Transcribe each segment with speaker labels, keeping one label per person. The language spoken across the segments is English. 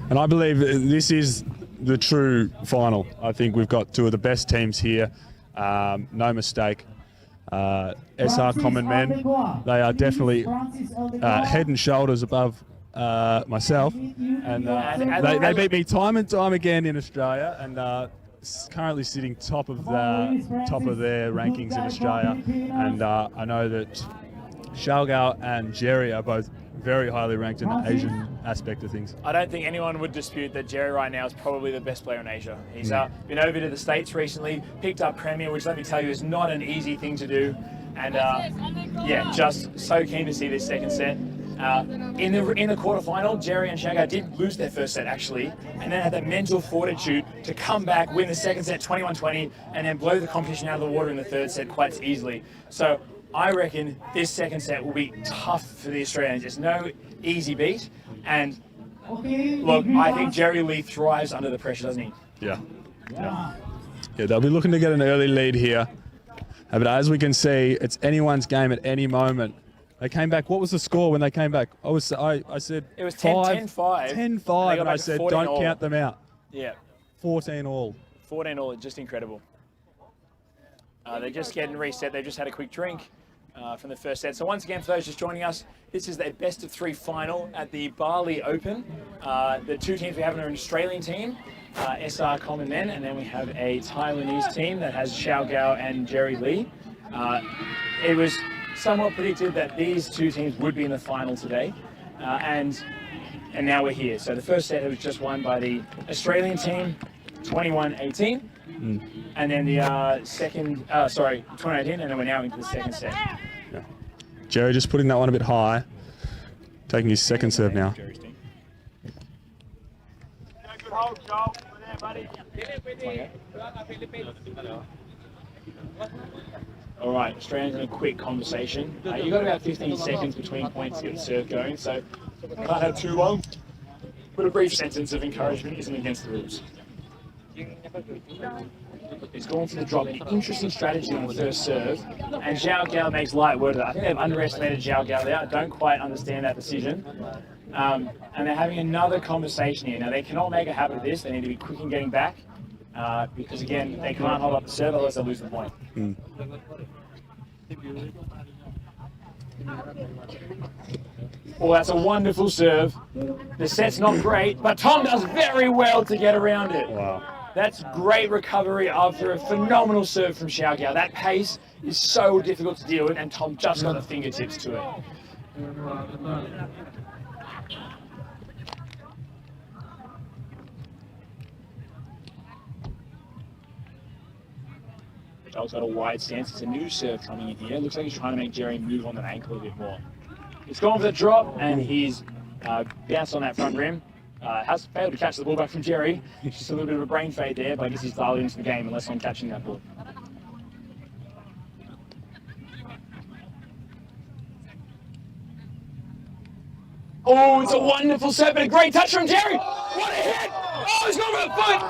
Speaker 1: And I believe this is the true final. I think we've got two of the best teams here. No mistake. SR Common Men, they are definitely head and shoulders above myself. And they beat me time and time again in Australia, and currently sitting top of their rankings in Australia. And I know that Xiaogao and Jerry are both very highly ranked in the Asian aspect of things.
Speaker 2: I don't think anyone would dispute that Jerry right now is probably the best player in Asia. He's been over to the States recently, picked up Premier, which let me tell you is not an easy thing to do. And yeah, just so keen to see this second set. In the quarterfinal, Jerry and Xiaogao did lose their first set actually, and then had the mental fortitude to come back, win the second set 21-20, and then blow the competition out of the water in the third set quite easily. So I reckon this second set will be tough for the Australians. It's no easy beat, and look, I think Jerry Lee thrives under the pressure, doesn't he?
Speaker 1: Yeah, they'll be looking to get an early lead here, but as we can see, it's anyone's game at any moment. They came back. What was the score when they came back? I said
Speaker 2: it was 10-5.
Speaker 1: 10-5, and I said don't all. Count them out.
Speaker 2: Yeah.
Speaker 1: 14 all.
Speaker 2: 14 all, just incredible. They're just getting reset. They've just had a quick drink from the first set. So once again, for those just joining us, this is their best of 3 final at the Bali Open. The two teams we have are an Australian team, SR Common Men, and then we have a Taiwanese team that has Xiaogao and Jerry Lee. It was somewhat predicted that these two teams would be in the final today, and now we're here. So the first set was just won by the Australian team, 21-18, and then the second, 21-18, and then we're now into the second set.
Speaker 1: Yeah. Jerry just putting that one a bit high, taking his second serve now.
Speaker 3: Good hold, Joel. Over there, buddy.
Speaker 2: All right, Australians in a quick conversation. You've got about 15 seconds between points to get the serve going, so can't have too long. But a brief sentence of encouragement isn't against the rules. He's going for the drop. An interesting strategy on the first serve, and Xiaogao makes light work of it. I think they've underestimated Xiaogao there. I don't quite understand that decision. And they're having another conversation here. Now, they cannot make a habit of this. They need to be quick in getting back. Because again, they can't hold up the serve, otherwise they'll lose the point. Well, that's a wonderful serve. The set's not great, but Tom does very well to get around it.
Speaker 1: Wow.
Speaker 2: That's great recovery after a phenomenal serve from Xiaogao. That pace is so difficult to deal with, and Tom just got the fingertips to it. Joel's got a wide stance. It's a new serve coming in here. Looks like he's trying to make Jerry move on that ankle a bit more. He's gone for the drop, and he's bounced on that front rim. Has failed to catch the ball back from Jerry. Just a little bit of a brain fade there, but I guess he's dialed into the game unless I'm catching that ball. Oh, it's a wonderful serve, but a great touch from Jerry. What a hit! Oh, he's gone for the foot!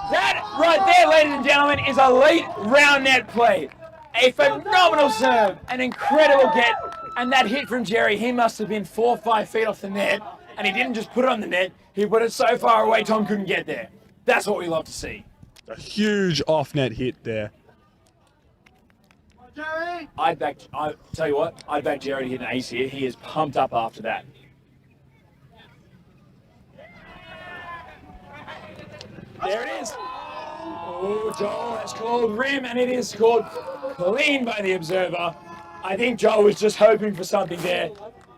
Speaker 2: That right there, ladies and gentlemen, is a late round net play. A phenomenal serve, an incredible get, and that hit from Jerry, he must have been 4 or 5 feet off the net, and he didn't just put it on the net, he put it so far away Tom couldn't get there. That's what we love to see.
Speaker 1: A huge off-net hit there.
Speaker 3: Jerry!
Speaker 2: I'll tell you what, I'd back Jerry to hit an ace here. He is pumped up after that. There it is. Oh, Joel, that's called rim, and it is called clean by the observer. I think Joel was just hoping for something there,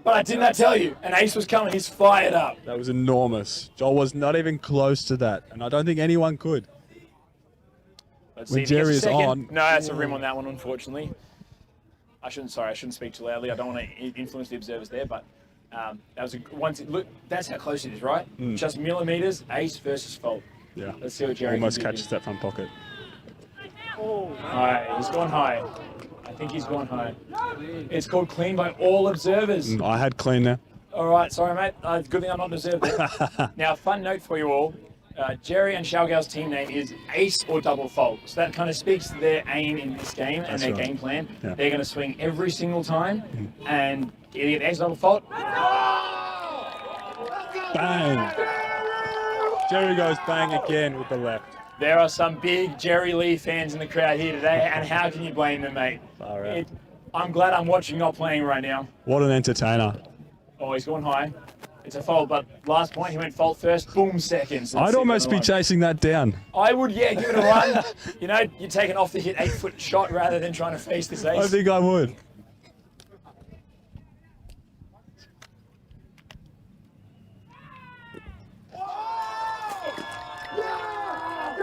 Speaker 2: but I did not tell you. An ace was coming. He's fired up.
Speaker 1: That was enormous. Joel was not even close to that, and I don't think anyone could.
Speaker 2: Let's
Speaker 1: when
Speaker 2: see
Speaker 1: Jerry is on.
Speaker 2: No, that's a rim on that one, unfortunately. I shouldn't speak too loudly. I don't want to influence the observers there, but that was look. That's how close it is, right? Just millimeters. Ace versus fault.
Speaker 1: Yeah.
Speaker 2: Let's see what Jerry
Speaker 1: almost
Speaker 2: can do.
Speaker 1: catches that front pocket.
Speaker 2: All right, he's gone high. I think he's gone high. It's called clean by all observers.
Speaker 1: I had clean there.
Speaker 2: All right, sorry, mate. Good thing I'm not an observer. Now, fun note for you all. Jerry and Xiaogao's team name is ace or double fault. So that kind of speaks to their aim in this game and their game plan. Yeah. They're going to swing every single time, and either get ace or double fault.
Speaker 1: Bang! Jerry goes bang again with the left.
Speaker 2: There are some big Jerry Lee fans in the crowd here today, and how can you blame them, mate?
Speaker 1: Far out.
Speaker 2: I'm glad I'm watching, not playing right now.
Speaker 1: What an entertainer.
Speaker 2: Oh, he's gone high. It's a fault, but last point he went fault first, boom, seconds.
Speaker 1: I'd almost be chasing that down.
Speaker 2: I would, yeah, give it a run. You know, you're taking off the hit 8-foot shot rather than trying to face this ace.
Speaker 1: I think I would.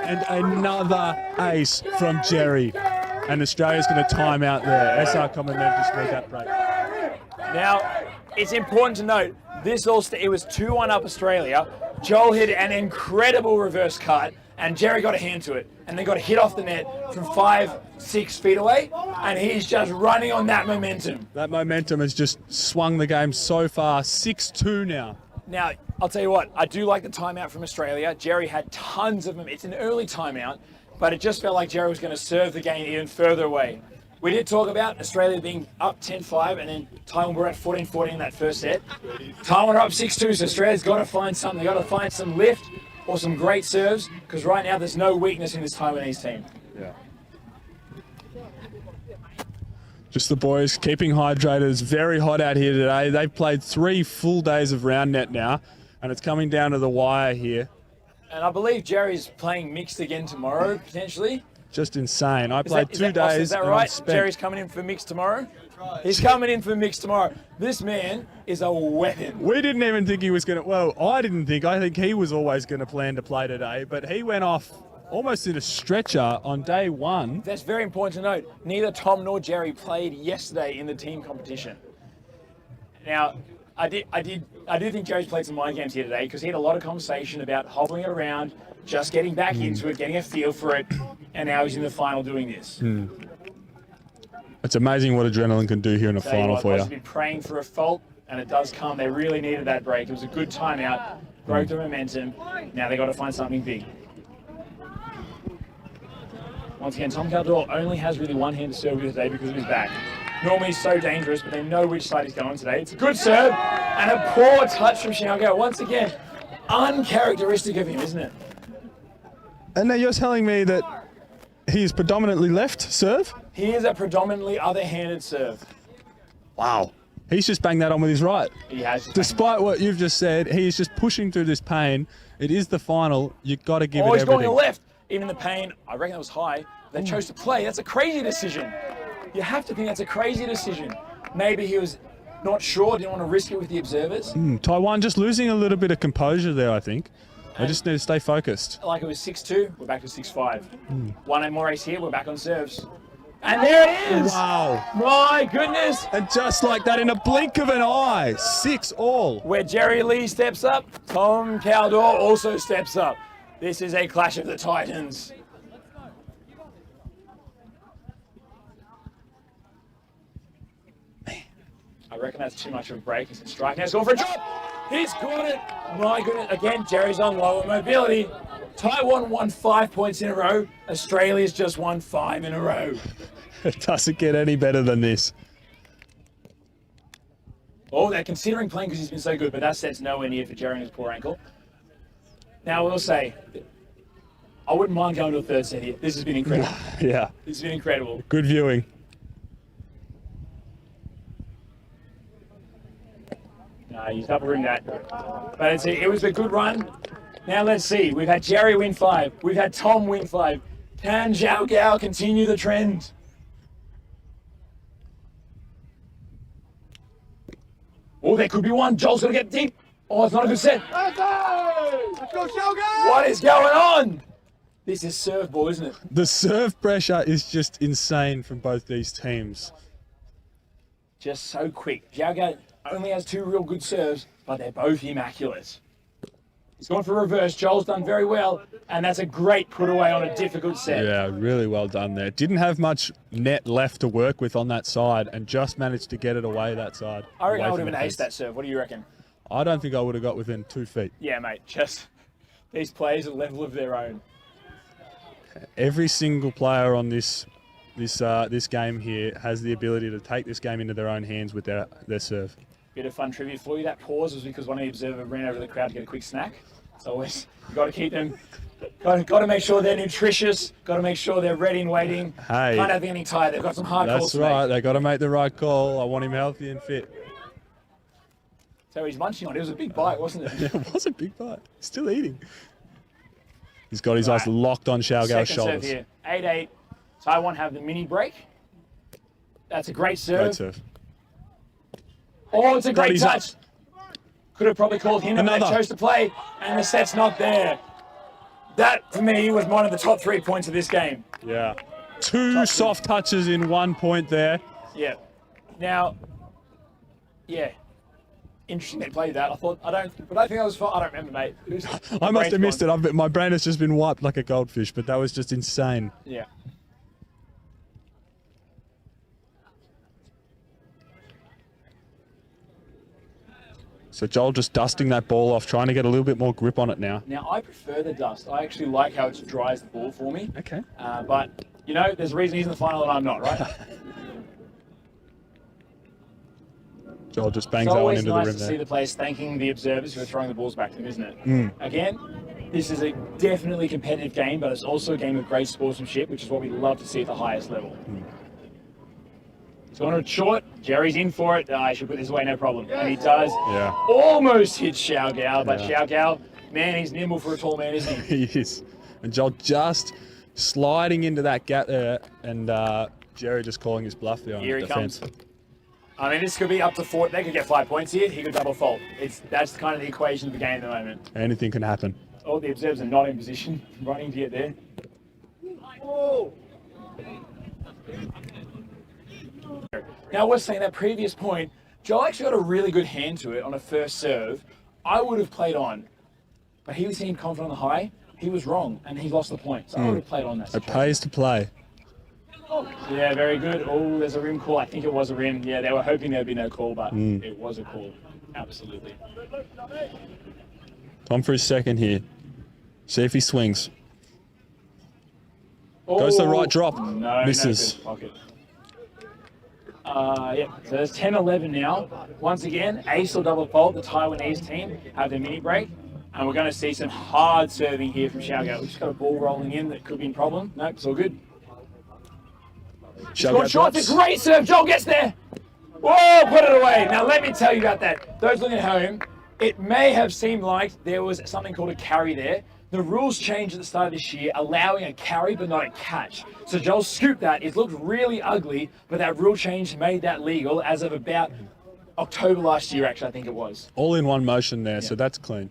Speaker 1: And another ace from Jerry. And Australia's going to time out there. SR Common Men just need that break.
Speaker 2: Now, it's important to note, it was 2-1 up Australia. Joel hit an incredible reverse cut, and Jerry got a hand to it, and then got a hit off the net from 5-6 feet away, and he's just running on that momentum.
Speaker 1: That momentum has just swung the game so far. 6-2 now.
Speaker 2: Now, I'll tell you what, I do like the timeout from Australia. Jerry had tons of them. It's an early timeout, but it just felt like Jerry was going to serve the game even further away. We did talk about Australia being up 10-5, and then Taiwan were at 14-14 in that first set. Taiwan are up 6-2, so Australia's got to find something. They've got to find some lift or some great serves, because right now there's no weakness in this Taiwanese team.
Speaker 1: Yeah. Just the boys keeping hydrated. It's very hot out here today. They've played 3 full days of Roundnet now, and it's coming down to the wire here.
Speaker 2: And I believe Jerry's playing mixed again tomorrow, potentially.
Speaker 1: Just insane. I played 2 days.
Speaker 2: Is that right? Jerry's coming in for mixed tomorrow? He's coming in for mixed tomorrow. This man is a weapon.
Speaker 1: We didn't even think he was going to, well, I didn't think. I think he was always going to plan to play today, but he went off almost in a stretcher on day 1.
Speaker 2: That's very important to note. Neither Tom nor Jerry played yesterday in the team competition. Now, I do think Jerry's played some mind games here today, because he had a lot of conversation about hobbling it around, just getting back into it, getting a feel for it, and now he's in the final doing this.
Speaker 1: It's amazing what adrenaline can do here in a final for you.
Speaker 2: I've been praying for a fault, and it does come. They really needed that break. It was a good timeout, broke the momentum. Now they got to find something big. Once again, Tom Caldor only has really one hand to serve with today because of his back. Normally he's so dangerous, but they know which side he's going today. It's a good serve, and a poor touch from Xiaogao. Once again, uncharacteristic of him, isn't it?
Speaker 1: And now you're telling me that he's predominantly left serve?
Speaker 2: He is a predominantly other-handed serve.
Speaker 1: Wow. He's just banged that on with his right.
Speaker 2: He has.
Speaker 1: Despite what you've just said, he's just pushing through this pain. It is the final. You've got to give it
Speaker 2: he's
Speaker 1: everything.
Speaker 2: going to the left. Even the pain, I reckon that was high. They chose to play. That's a crazy decision. You have to think that's a crazy decision. Maybe he was not sure, didn't want to risk it with the observers.
Speaker 1: Taiwan just losing a little bit of composure there, I think. They just need to stay focused.
Speaker 2: Like it was 6-2, we're back to 6-5. One more ace here, we're back on serves. And there it is!
Speaker 1: Wow.
Speaker 2: My goodness!
Speaker 1: And just like that, in a blink of an eye, 6-all.
Speaker 2: Where Jerry Lee steps up, Tom Caldor also steps up. This is a clash of the Titans. I reckon that's too much of a break. He's a strike. Now he's going for a drop. He's got it. My goodness. Again, Jerry's on lower mobility. Taiwan won 5 points in a row. Australia's just won 5 in a row.
Speaker 1: It doesn't get any better than this.
Speaker 2: Oh, they're considering playing because he's been so good, but that set's nowhere near for Jerry and his poor ankle. Now, I will say, I wouldn't mind going to a third set here. This has been incredible.
Speaker 1: Yeah.
Speaker 2: This has been incredible.
Speaker 1: Good viewing.
Speaker 2: No, he's double-ring that. But it was a good run. Now let's see. We've had Jerry win 5. We've had Tom win 5. Can Xiaogao continue the trend? Oh, there could be one. Joel's going to get deep. Oh, it's not a good set.
Speaker 3: Let's go, Xiaogao!
Speaker 2: What is going on? This is serve ball, isn't it?
Speaker 1: The serve pressure is just insane from both these teams.
Speaker 2: Just so quick. Xiaogao only has 2 real good serves, but they're both immaculate. He's gone for reverse. Joel's done very well, and that's a great put away on a difficult set.
Speaker 1: Yeah, really well done there. Didn't have much net left to work with on that side and just managed to get it away that side.
Speaker 2: I reckon I
Speaker 1: away
Speaker 2: would have
Speaker 1: from
Speaker 2: been
Speaker 1: the
Speaker 2: aced that serve. What do you reckon?
Speaker 1: I don't think I would have got within 2 feet.
Speaker 2: Yeah, mate. Just these players at a level of their own.
Speaker 1: Every single player on this game here has the ability to take this game into their own hands with their serve.
Speaker 2: Bit of fun trivia for you. That pause was because one of the observers ran over to the crowd to get a quick snack. It's always, you got to keep them, got to make sure they're nutritious, got to make sure they're ready and waiting.
Speaker 1: Hey.
Speaker 2: Can't have anything tired. They've got some hard calls
Speaker 1: That's
Speaker 2: to
Speaker 1: right.
Speaker 2: make.
Speaker 1: They got to make the right call. I want him healthy and fit.
Speaker 2: So he's munching on. It was a big bite, wasn't it?
Speaker 1: Yeah, it was a big bite. Still eating. He's got his eyes locked on Xiaogao's
Speaker 2: Second
Speaker 1: shoulders.
Speaker 2: serve here. 8-8. Taiwan have the mini break. That's a great serve.
Speaker 1: Great serve.
Speaker 2: Oh, it's a great
Speaker 1: his
Speaker 2: touch. Could have probably called him, but they
Speaker 1: Another.
Speaker 2: chose to play, and the set's not there. That, for me, was one of the top 3 points of this game.
Speaker 1: Yeah. Two soft touches in 1 point there.
Speaker 2: Yeah. Now, yeah. Interesting they played that. I don't think that was fun. I don't remember, mate.
Speaker 1: I must have missed it. My brain has just been wiped like a goldfish, but that was just insane.
Speaker 2: Yeah.
Speaker 1: So Joel just dusting that ball off, trying to get a little bit more grip on it now.
Speaker 2: Now, I prefer the dust. I actually like how it dries the ball for me.
Speaker 1: Okay.
Speaker 2: But, you know, there's a reason he's in the final and I'm not, right?
Speaker 1: Joel just bangs
Speaker 2: It's
Speaker 1: that one
Speaker 2: always
Speaker 1: into
Speaker 2: nice
Speaker 1: the rim
Speaker 2: to see
Speaker 1: there.
Speaker 2: the players thanking the observers who are throwing the balls back to them, isn't it? Again, this is a definitely competitive game, but it's also a game of great sportsmanship, which is what we love to see at the highest level. So on a short, Jerry's in for it. I should put this away, no problem. And he does almost hit Xiaogao, but Xiaogao, man, he's nimble for a tall man, isn't he?
Speaker 1: He is. And Joel just sliding into that gap there, and Jerry just calling his bluff there on
Speaker 2: Here
Speaker 1: the
Speaker 2: he
Speaker 1: defense.
Speaker 2: comes. I mean, this could be up to 4. They could get 5 points here. He could double fault. That's kind of the equation of the game at the moment.
Speaker 1: Anything can happen.
Speaker 2: All the observers are not in position, running to get there. Oh. Now, I was saying that previous point, Joel actually got a really good hand to it on a first serve. I would have played on, but he seemed confident on the high. He was wrong, and he lost the point. So I would have played on that.
Speaker 1: It pays to play.
Speaker 2: Yeah, very good. Oh, there's a rim call. I think it was a rim. Yeah, they were hoping there'd be no call, but it was a call. Absolutely.
Speaker 1: Tom for his second here. See if he swings. Goes to the right drop.
Speaker 2: No,
Speaker 1: Misses.
Speaker 2: No, pocket. Yeah, so there's 10-11 now. Once again, ace or double fault. The Taiwanese team have their mini break. And we're going to see some hard serving here from Xiaogao. We've just got a ball rolling in that could be a problem. Nope, it's all good.
Speaker 1: Xiaogao
Speaker 2: Short, it's a great serve. Joel gets there. Whoa, put it away. Now, let me tell you about that. Those looking at home, it may have seemed like there was something called a carry there. The rules changed at the start of this year, allowing a carry but not a catch. So Joel scooped that. It looked really ugly, but that rule change made that legal as of about October last year, actually, I think it was.
Speaker 1: All in one motion there, so that's clean.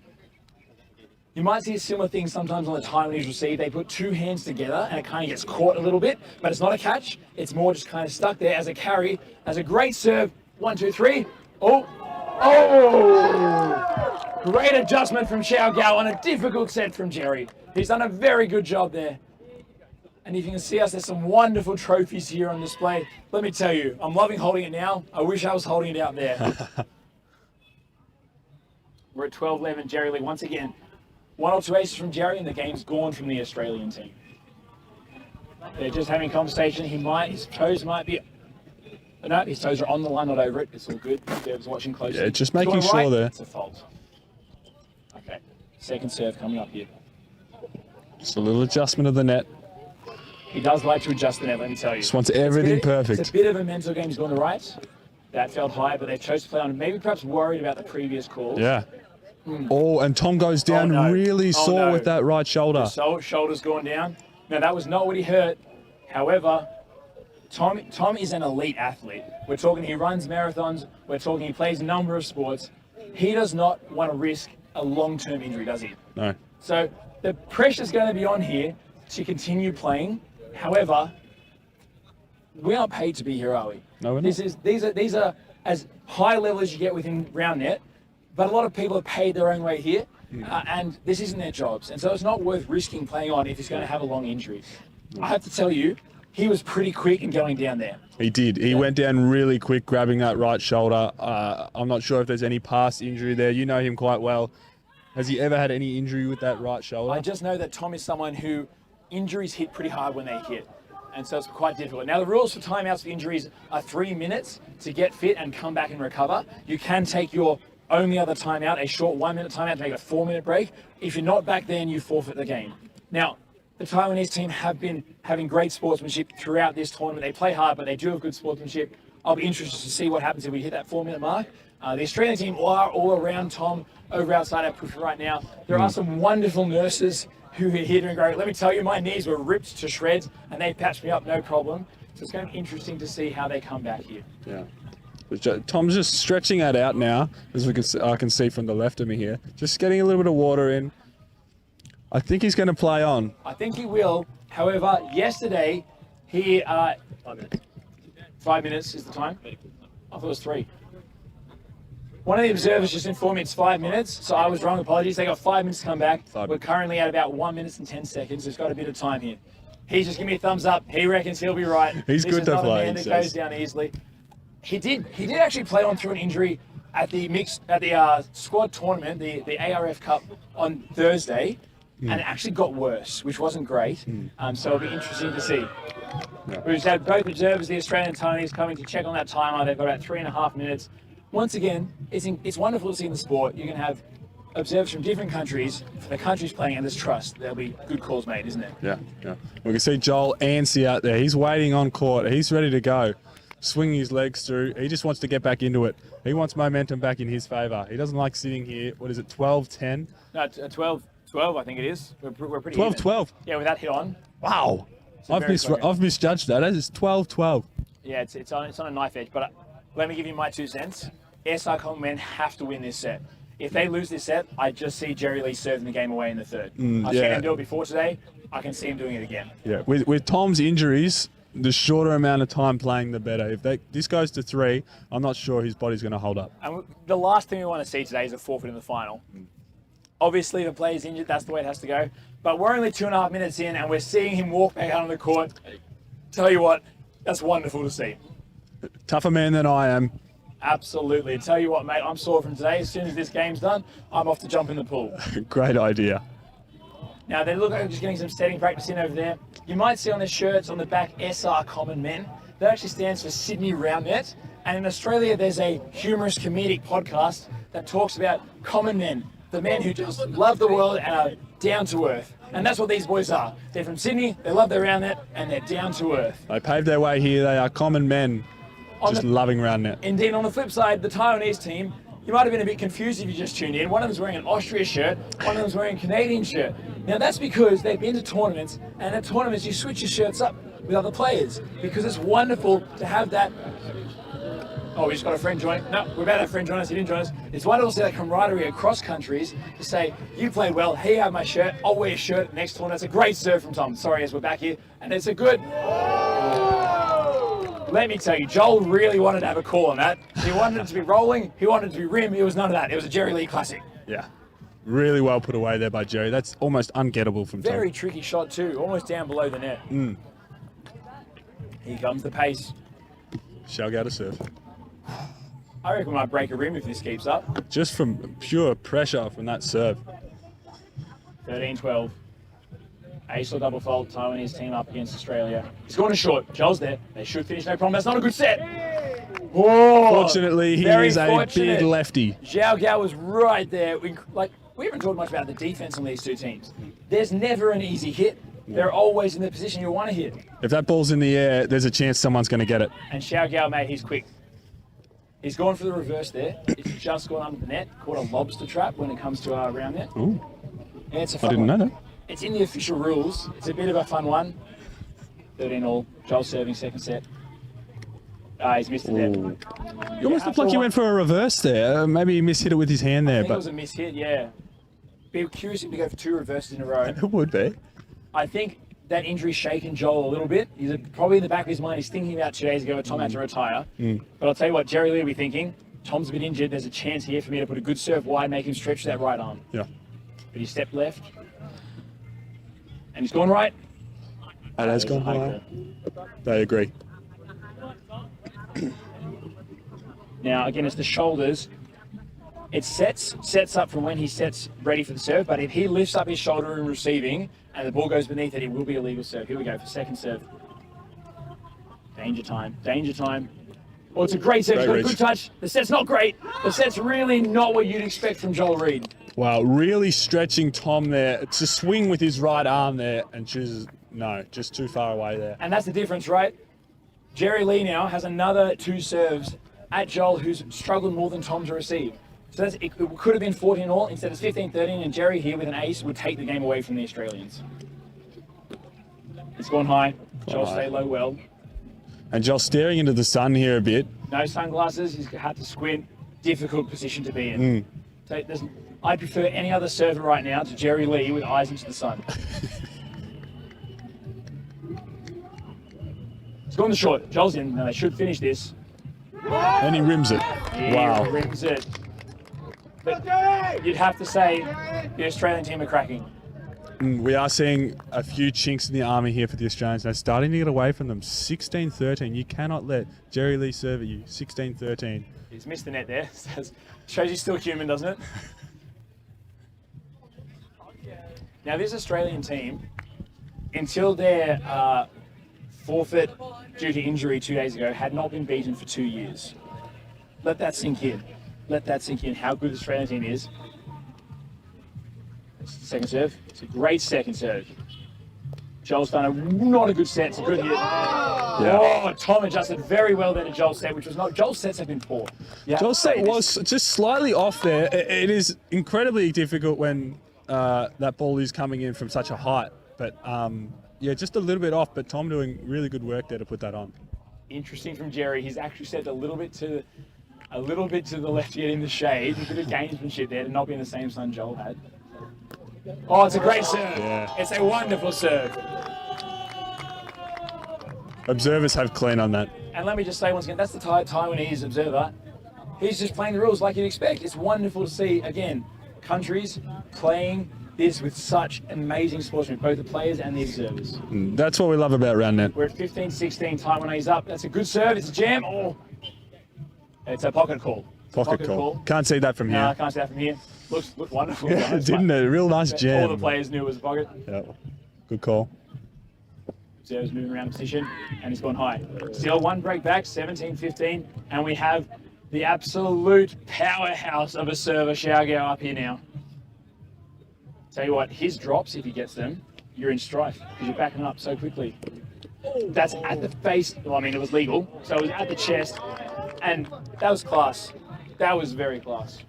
Speaker 2: You might see a similar thing sometimes on the Taiwanese receive. They put two hands together and it kind of gets caught a little bit, but it's not a catch. It's more just kind of stuck there as a carry, as a great serve. 1, 2, 3. Oh! Great adjustment from Xiaogao on a difficult set from Jerry. He's done a very good job there. And if you can see us, there's some wonderful trophies here on display. Let me tell you, I'm loving holding it now. I wish I was holding it out there. We're at 12-11, Jerry Lee once again. 1 or 2 aces from Jerry and the game's gone from the Australian team. They're just having conversation. His toes might be... No, his toes are on the line, not over it. It's all good. Dev's watching closely.
Speaker 1: Yeah, just making sure
Speaker 2: right,
Speaker 1: there.
Speaker 2: It's a fault. Okay, second serve coming up here.
Speaker 1: Just a little adjustment of the net.
Speaker 2: He does like to adjust the net, let me tell you.
Speaker 1: Just wants everything perfect.
Speaker 2: It's a bit of a mental game. He's going to right. That felt high, but they chose to play on. Maybe perhaps worried about the previous calls.
Speaker 1: Yeah. Oh, and Tom goes down really sore with that right shoulder.
Speaker 2: So shoulder's gone down. Now that was not what he hurt. However, Tom is an elite athlete. We're talking he runs marathons. We're talking he plays a number of sports. He does not want to risk a long-term injury, does he?
Speaker 1: No.
Speaker 2: So the pressure's going to be on here to continue playing. However, we aren't paid to be here, are we?
Speaker 1: No, we're not.
Speaker 2: These are as high level as you get within Roundnet. But a lot of people are paid their own way here, and this isn't their jobs. And so it's not worth risking playing on if he's going to have a long injury. I have to tell you, he was pretty quick in going down there.
Speaker 1: He did. He went down really quick, grabbing that right shoulder. I'm not sure if there's any past injury there. You know him quite well. Has he ever had any injury with that right shoulder?
Speaker 2: I just know that Tom is someone who injuries hit pretty hard when they hit. And so it's quite difficult. Now, the rules for timeouts for injuries are 3 minutes to get fit and come back and recover. You can take your only other timeout, a short 1 minute timeout to make it a 4 minute break. If you're not back then, you forfeit the game. Now, the Taiwanese team have been having great sportsmanship throughout this tournament. They play hard, but they do have good sportsmanship. I'll be interested to see what happens if we hit that 4 minute mark. The Australian team are all around Tom over outside our push right now. There are some wonderful nurses who are here doing great. Let me tell you, my knees were ripped to shreds and they patched me up no problem. So it's going to be interesting to see how they come back here.
Speaker 1: Yeah. Tom's just stretching that out now, as I can see from the left of me here. Just getting a little bit of water in. I think he's going to play on.
Speaker 2: I think he will. However, yesterday, he... 5 minutes. 5 minutes is the time? I thought it was 3. One of the observers just informed me it's 5 minutes, so I was wrong. Apologies. They got 5 minutes to come back. We're currently at about 1 minute and 10 seconds. There's got a bit of time here. He's just giving me a thumbs up. He reckons he'll be right.
Speaker 1: He's good to play.
Speaker 2: This is not a man that goes down easily. He did actually play on through an injury at the squad tournament, the ARF Cup on Thursday, and it actually got worse, which wasn't great. So it'll be interesting to see.
Speaker 1: Yeah.
Speaker 2: We've had both observers, the Australian and Taiwanese, coming to check on that timer. They've got about 3.5 minutes. Once again, it's wonderful to see in the sport. You can have observers from different countries for the countries playing, and there's trust. There'll be good calls made, isn't it?
Speaker 1: Yeah. We can see Joel Anstey out there. He's waiting on court. He's ready to go. Swinging his legs through. He just wants to get back into it. He wants momentum back in his favour. He doesn't like sitting here. What is it, 12-10?
Speaker 2: No, 12, I think it is. We're pretty
Speaker 1: 12-12?
Speaker 2: Yeah, with that hit on.
Speaker 1: Wow. I've misjudged that. It's 12-12.
Speaker 2: Yeah, it's on a knife edge. But let me give you my 2 cents. SR men have to win this set. If they lose this set, I just see Jerry Lee serving the game away in the third. I've seen him do it before today. I can see him doing it again. Yeah,
Speaker 1: with Tom's injuries, the shorter amount of time playing, the better. If this goes to 3, I'm not sure his body's going to hold up.
Speaker 2: And the last thing we want to see today is a forfeit in the final. Obviously, if a player's injured, that's the way it has to go. But we're only 2.5 minutes in, and we're seeing him walk back out on the court. Tell you what, that's wonderful to see.
Speaker 1: Tougher man than I am.
Speaker 2: Absolutely. Tell you what, mate, I'm sore from today. As soon as this game's done, I'm off to jump in the pool.
Speaker 1: Great idea.
Speaker 2: Now, they look like they're just getting some setting practice in over there. You might see on their shirts on the back, SR Common Men. That actually stands for Sydney Roundnet. And in Australia, there's a humorous comedic podcast that talks about common men, the men who just love the world and are down to earth. And that's what these boys are. They're from Sydney, they love their Roundnet, and they're down to earth.
Speaker 1: They paved their way here. They are common men, just loving Roundnet.
Speaker 2: Indeed, on the flip side, the Taiwanese team, you might have been a bit confused if you just tuned in. One of them's wearing an Austria shirt, one of them's wearing a Canadian shirt. Now that's because they've been to tournaments, and at tournaments you switch your shirts up with other players because it's wonderful to have that. Oh, we just got a friend join. No, we're about to have a friend join us. He didn't join us. It's wonderful to see that camaraderie across countries to say, you played well, here you have my shirt, I'll wear your shirt next tournament. It's a great serve from Tom. Sorry, as we're back here. And it's a good... Let me tell you, Joel really wanted to have a call on that. He wanted it to be rolling, he wanted it to be rim, it was none of that. It was a Jerry Lee classic.
Speaker 1: Yeah. Really well put away there by Jerry. That's almost ungettable from Tom.
Speaker 2: Very tricky shot too, almost down below the net. Here comes the pace.
Speaker 1: Xiaogao to serve.
Speaker 2: I reckon we might break a rim if this keeps up.
Speaker 1: Just from pure pressure from that serve.
Speaker 2: 13-12. Ace or double fault, Taiwanese team up against Australia. He's going to short. Joel's there. They should finish, no problem. That's not a good set. Oh,
Speaker 1: fortunately, he is a big lefty.
Speaker 2: Xiaogao was right there. We haven't talked much about the defense on these two teams. There's never an easy hit. They're always in the position you want to hit.
Speaker 1: If that ball's in the air, there's a chance someone's going to get it.
Speaker 2: And Xiaogao, mate, he's quick. He's gone for the reverse there. It's just gone under the net. Called a lobster trap when it comes to our round net.
Speaker 1: Ooh.
Speaker 2: Yeah, it's a fun
Speaker 1: I didn't know that.
Speaker 2: It's in the official rules. It's a bit of a fun one. 13 all. Joel serving second set. He's missed it there.
Speaker 1: You almost looked like you went for a reverse there. Maybe he mishit it with his hand there.
Speaker 2: I think it was a mishit, yeah. Be curious if we go for 2 reverses in a row.
Speaker 1: It would be.
Speaker 2: I think that injury's shaken Joel a little bit. He's probably in the back of his mind. He's thinking about 2 days ago Tom had to retire. But I'll tell you what, Jerry Lee will be thinking, Tom's a bit injured. There's a chance here for me to put a good serve wide, make him stretch that right arm.
Speaker 1: Yeah.
Speaker 2: But he stepped left. And he's gone right.
Speaker 1: And has gone high. They agree.
Speaker 2: Now, again, it's the shoulders. It sets up from when he sets ready for the serve, but if he lifts up his shoulder in receiving and the ball goes beneath it, it will be a legal serve. Here we go for second serve. Danger time. Danger time. Well, it's a great set. He's got a
Speaker 1: reach.
Speaker 2: good touch. The set's not great. The set's really not what you'd expect from Joel Reed.
Speaker 1: Wow, really stretching Tom there. It's a swing with his right arm there and chooses, no, just too far away there.
Speaker 2: And that's the difference, right? Jerry Lee now has another 2 serves at Joel, who's struggled more than Tom to receive. So it could have been 14 all. Instead it's 15-13, and Jerry here with an ace would take the game away from the Australians. It's gone high. Joel stay low well.
Speaker 1: And Joel staring into the sun here a bit.
Speaker 2: No sunglasses. He's had to squint. Difficult position to be in. So I prefer any other server right now to Jerry Lee with eyes into the sun. It's gone the short. Joel's in. Now they should finish this.
Speaker 1: And he rims it. Wow.
Speaker 2: He rims it. But you'd have to say the Australian team are cracking.
Speaker 1: We are seeing a few chinks in the armour here for the Australians. They're starting to get away from them. 16-13. You cannot let Jerry Lee serve at you. 16-13.
Speaker 2: He's missed the net there. Shows he's still human, doesn't it? Now this Australian team, until their forfeit due to injury 2 days ago, had not been beaten for 2 years. Let that sink in. Let that sink in how good the Australian team is. Second serve. It's a great second serve. Joel's done not a good set. It's a good hit. Oh, Tom adjusted very well there to Joel's set, which was not. Joel's sets have been poor. Yeah,
Speaker 1: Joel's set was just slightly off there. It is incredibly difficult when that ball is coming in from such a height. But yeah, just a little bit off. But Tom doing really good work there to put that on.
Speaker 2: Interesting from Jerry. He's actually set a little bit to the left, yet in the shade. A bit of gamesmanship there to not be in the same sun Joel had. Oh, it's a great serve.
Speaker 1: Yeah.
Speaker 2: It's a wonderful serve.
Speaker 1: Observers have clean on that.
Speaker 2: And let me just say once again, that's the Taiwanese observer. He's just playing the rules like you'd expect. It's wonderful to see, again, countries playing this with such amazing sportsmanship, both the players and the observers.
Speaker 1: That's what we love about Roundnet.
Speaker 2: We're at 15-16, Taiwanese up. That's a good serve. It's a jam. Oh, it's a pocket call.
Speaker 1: Pocket call. Can't see that from
Speaker 2: No, I
Speaker 1: here.
Speaker 2: can't see that from here. Looked wonderful.
Speaker 1: Yeah, didn't it? Real nice jam.
Speaker 2: All the players knew it was a pocket.
Speaker 1: Yeah. Good call.
Speaker 2: Observer's moving around the position, and he's gone high. Still one break back, 17-15, and we have the absolute powerhouse of a server, Xiaogao, up here now. Tell you what, his drops, if he gets them, you're in strife, because you're backing up so quickly. That's at the face. Well, I mean, it was legal, so it was at the chest, and that was class. That was very class.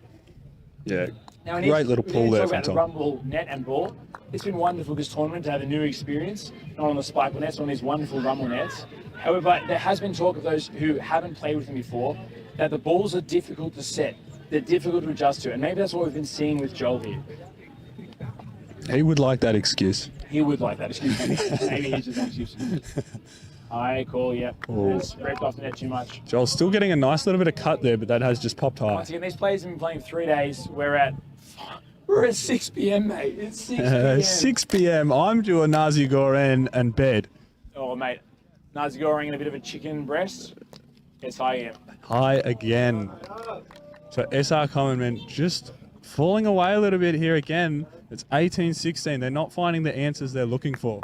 Speaker 1: Yeah.
Speaker 2: Now,
Speaker 1: Great little pull there from
Speaker 2: Tom. Rumble net and ball. It's been wonderful this tournament to have a new experience, not on the spike nets, on these wonderful rumble nets. However, there has been talk of those who haven't played with them before that the balls are difficult to set. They're difficult to adjust to, and maybe that's what we've been seeing with Joel here.
Speaker 1: He would like that excuse.
Speaker 2: He would like that excuse. Maybe he's just an excuse. High call, yep. It's ripped off the net too much.
Speaker 1: Joel's still getting a nice little bit of cut there, but that has just popped high.
Speaker 2: Once again, these players have been playing 3 days. We're at 6 p.m., mate. It's 6 p.m.
Speaker 1: 6 p.m. I'm doing nasi goreng and bed.
Speaker 2: Oh, mate. Nasi goreng and a bit of a chicken breast. It's high again.
Speaker 1: High again. So SR Commonmen just falling away a little bit here again. It's 18-16. They're not finding the answers they're looking for.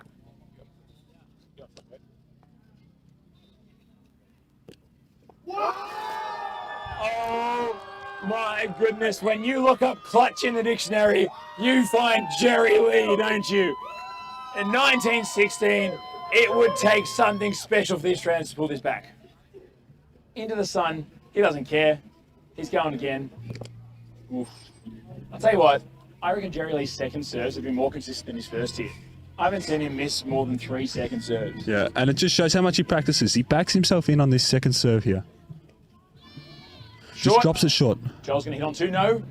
Speaker 2: Oh my goodness, when you look up clutch in the dictionary, you find Jerry Lee, don't you? In 1916, it would take something special for the Australians to pull this back. Into the sun, he doesn't care. He's going again. Oof. I'll tell you what, I reckon Jerry Lee's second serves have been more consistent than his first here. I haven't seen him miss more than 3 second serves.
Speaker 1: Yeah, and it just shows how much he practices. He backs himself in on this second serve here. Just drops it short.
Speaker 2: Joel's going to hit on 2, no.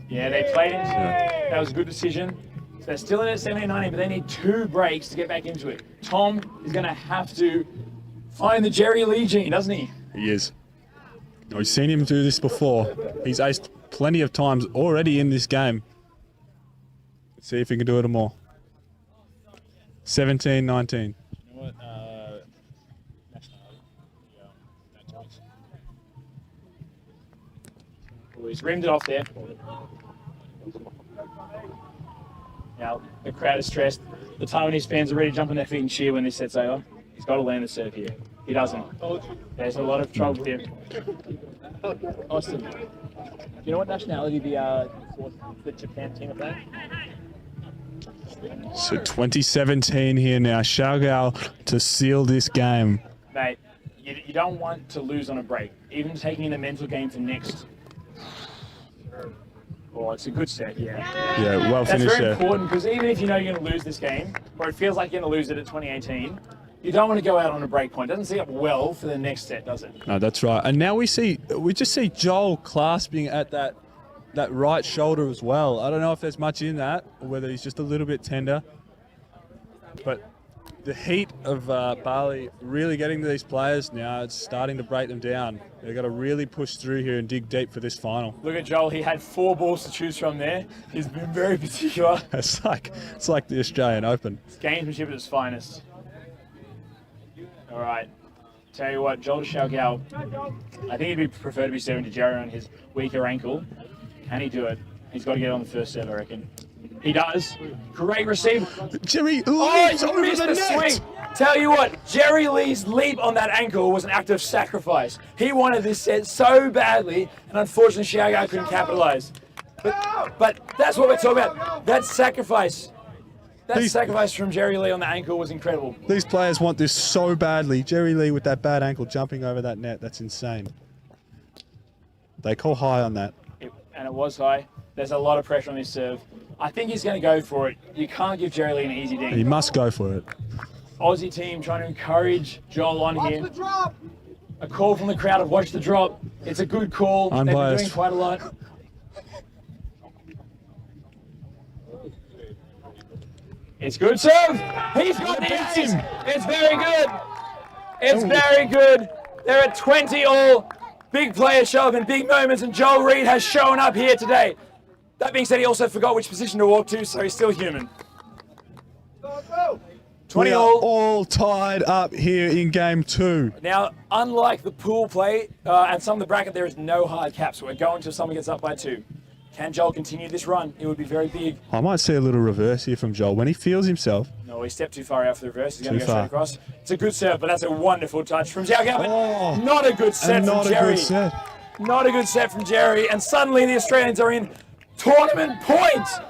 Speaker 2: Yeah, they played it. That was a good decision. So they're still in at 17-19, but they need 2 breaks to get back into it. Tom is going to have to find the Jerry Lee gene, doesn't he?
Speaker 1: He is. We've seen him do this before. He's aced plenty of times already in this game. Let's see if he can do it more. 17-19.
Speaker 2: You know what? He's rimmed it off there. Now, the crowd is stressed. The Taiwanese fans are ready to jump on their feet and cheer when this set's over. He's got to land the serve here. He doesn't. There's a lot of trouble with him. Austin, do you know what nationality the Japan team are playing?
Speaker 1: So 2017 here now. Xiaogao to seal this game.
Speaker 2: Mate, you don't want to lose on a break. Even taking in the mental game for next. Oh, it's a good set, yeah.
Speaker 1: Yeah, well
Speaker 2: That's
Speaker 1: finished
Speaker 2: very
Speaker 1: there.
Speaker 2: important because even if you know you're going to lose this game, or it feels like you're going to lose it at 2018, you don't want to go out on a break point. It doesn't set up well for the next set, does it?
Speaker 1: No, that's right. And now we just see Joel clasping at that right shoulder as well. I don't know if there's much in that, or whether he's just a little bit tender. But the heat of Bali really getting to these players now. It's starting to break them down. They've got to really push through here and dig deep for this final.
Speaker 2: Look at Joel. He had 4 balls to choose from there. He's been very particular.
Speaker 1: It's like the Australian Open.
Speaker 2: It's gamesmanship at its finest. All right. Tell you what, Joel Xiaogao, I think he'd prefer to be serving to Jerry on his weaker ankle. Can he do it? He's got to get on the first set, I reckon. He does. Great receive.
Speaker 1: Jerry leaps
Speaker 2: He
Speaker 1: over
Speaker 2: missed
Speaker 1: the
Speaker 2: the
Speaker 1: net.
Speaker 2: swing. Tell you what, Jerry Lee's leap on that ankle was an act of sacrifice. He wanted this set so badly, and unfortunately Xiaogao couldn't capitalize. But that's what we're talking about. That sacrifice. That sacrifice from Jerry Lee on the ankle was incredible.
Speaker 1: These players want this so badly. Jerry Lee with that bad ankle jumping over that net. That's insane. They call high on that.
Speaker 2: And it was high. There's a lot of pressure on this serve. I think he's going to go for it. You can't give Jerry Lee an easy
Speaker 1: He
Speaker 2: ding.
Speaker 1: must go for it.
Speaker 2: Aussie team trying to encourage Joel on here. A call from the crowd of watch the drop. It's a good call. They've been
Speaker 1: Unbiased.
Speaker 2: doing quite a lot. It's good serve. He's got the ace. It's very good. It's very good. They're at 20 all. Big players show up in big moments, and Joel Reid has shown up here today. That being said, he also forgot which position to walk to, so he's still human. 20
Speaker 1: We are
Speaker 2: all.
Speaker 1: all tied up here in game 2.
Speaker 2: Now, unlike the pool play and some of the bracket, there is no hard cap, so we're going until someone gets up by 2. Can Joel continue this run? It would be very big.
Speaker 1: I might see a little reverse here from Joel when he feels himself.
Speaker 2: No, he stepped too far out for the reverse. He's going to
Speaker 1: Too
Speaker 2: go straight
Speaker 1: far.
Speaker 2: across. It's a good serve, but that's a wonderful touch from Xiaogao. But
Speaker 1: Oh,
Speaker 2: not a good set
Speaker 1: and
Speaker 2: from
Speaker 1: not a
Speaker 2: Jerry.
Speaker 1: good set.
Speaker 2: Not a good set from Jerry. And suddenly the Australians are in tournament points.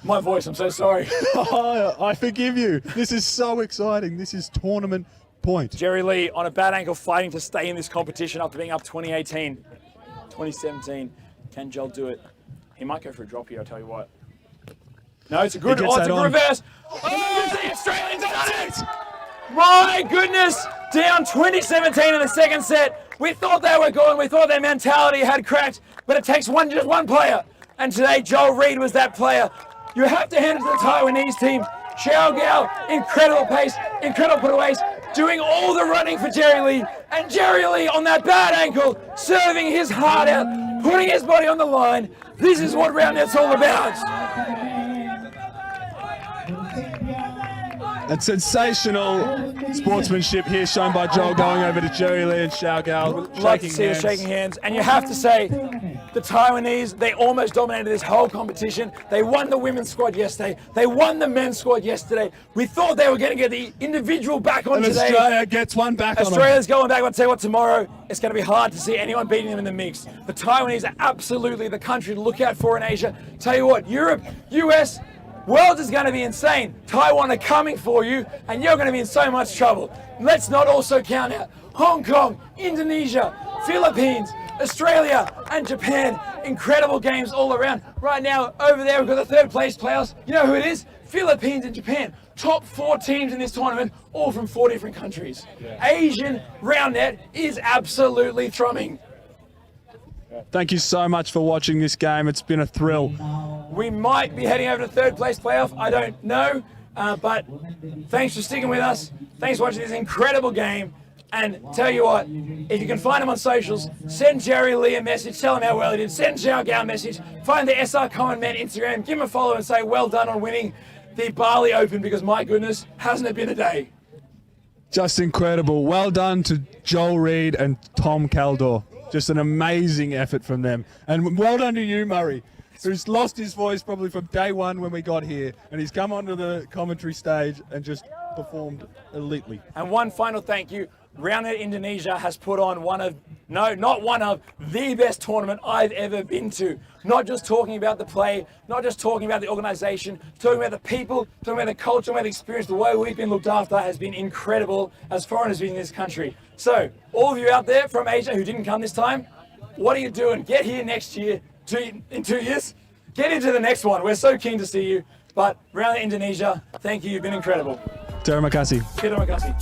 Speaker 2: My voice, I'm so sorry.
Speaker 1: I forgive you. This is so exciting. This is tournament point.
Speaker 2: Jerry Lee on a bad ankle fighting to stay in this competition after being up 2018, 2017. Can Joel do it? He might go for a drop here, I'll tell you what. No, it's a good,
Speaker 1: He gets
Speaker 2: it's a
Speaker 1: that
Speaker 2: good
Speaker 1: on.
Speaker 2: reverse. Oh, the Australians have done it! My goodness, down 2017 in the second set. We thought they were gone. We thought their mentality had cracked, but it takes just one player. And today, Joel Reid was that player. You have to hand it to the Taiwanese team. Xiaogao, incredible pace, incredible putaways, doing all the running for Jerry Lee. And Jerry Lee on that bad ankle, serving his heart out, putting his body on the line. This is what Roundnet's all about.
Speaker 1: And sensational sportsmanship here shown by Joel going over to Jerry Lee and Xiaogao.
Speaker 2: Love to see the shaking hands. And you have to say, the Taiwanese, they almost dominated this whole competition. They won the women's squad yesterday. They won the men's squad yesterday. We thought they were going to get the individual back on
Speaker 1: And
Speaker 2: today.
Speaker 1: Australia gets one back on them.
Speaker 2: Australia's going back. I'll tell you what, tomorrow it's going to be hard to see anyone beating them in the mix. The Taiwanese are absolutely the country to look out for in Asia. Tell you what, Europe, US, world is going to be insane. Taiwan are coming for you, and you're going to be in so much trouble. Let's not also count out Hong Kong, Indonesia, Philippines, Australia, and Japan. Incredible games all around. Right now, over there, we've got the third place playoffs. You know who it is? Philippines and Japan. Top 4 teams in this tournament, all from 4 different countries. Asian Roundnet is absolutely thrumming.
Speaker 1: Thank you so much for watching this game. It's been a thrill.
Speaker 2: We might be heading over to third place playoff. I don't know. But thanks for sticking with us. Thanks for watching this incredible game. And tell you what, if you can find him on socials, send Jerry Lee a message, tell him how well he did. Send Xiaogao a message. Find the SR Common Man Instagram, give him a follow and say well done on winning the Bali Open, because my goodness, hasn't it been a day?
Speaker 1: Just incredible. Well done to Joel Reid and Tom Caldor. Just an amazing effort from them. And well done to you, Murray, who's lost his voice probably from day one when we got here. And he's come onto the commentary stage and just performed elitely.
Speaker 2: And one final thank you. Roundnet Indonesia has put on not one of, the best tournament I've ever been to. Not just talking about the play, not just talking about the organization, talking about the people, talking about the culture, talking about the experience, the way we've been looked after has been incredible as foreigners in this country. So, all of you out there from Asia who didn't come this time, what are you doing? Get here next year, in 2 years. Get into the next one. We're so keen to see you. But Roundnet Indonesia, thank you. You've been incredible.
Speaker 1: Terima kasih.
Speaker 2: Terima kasih.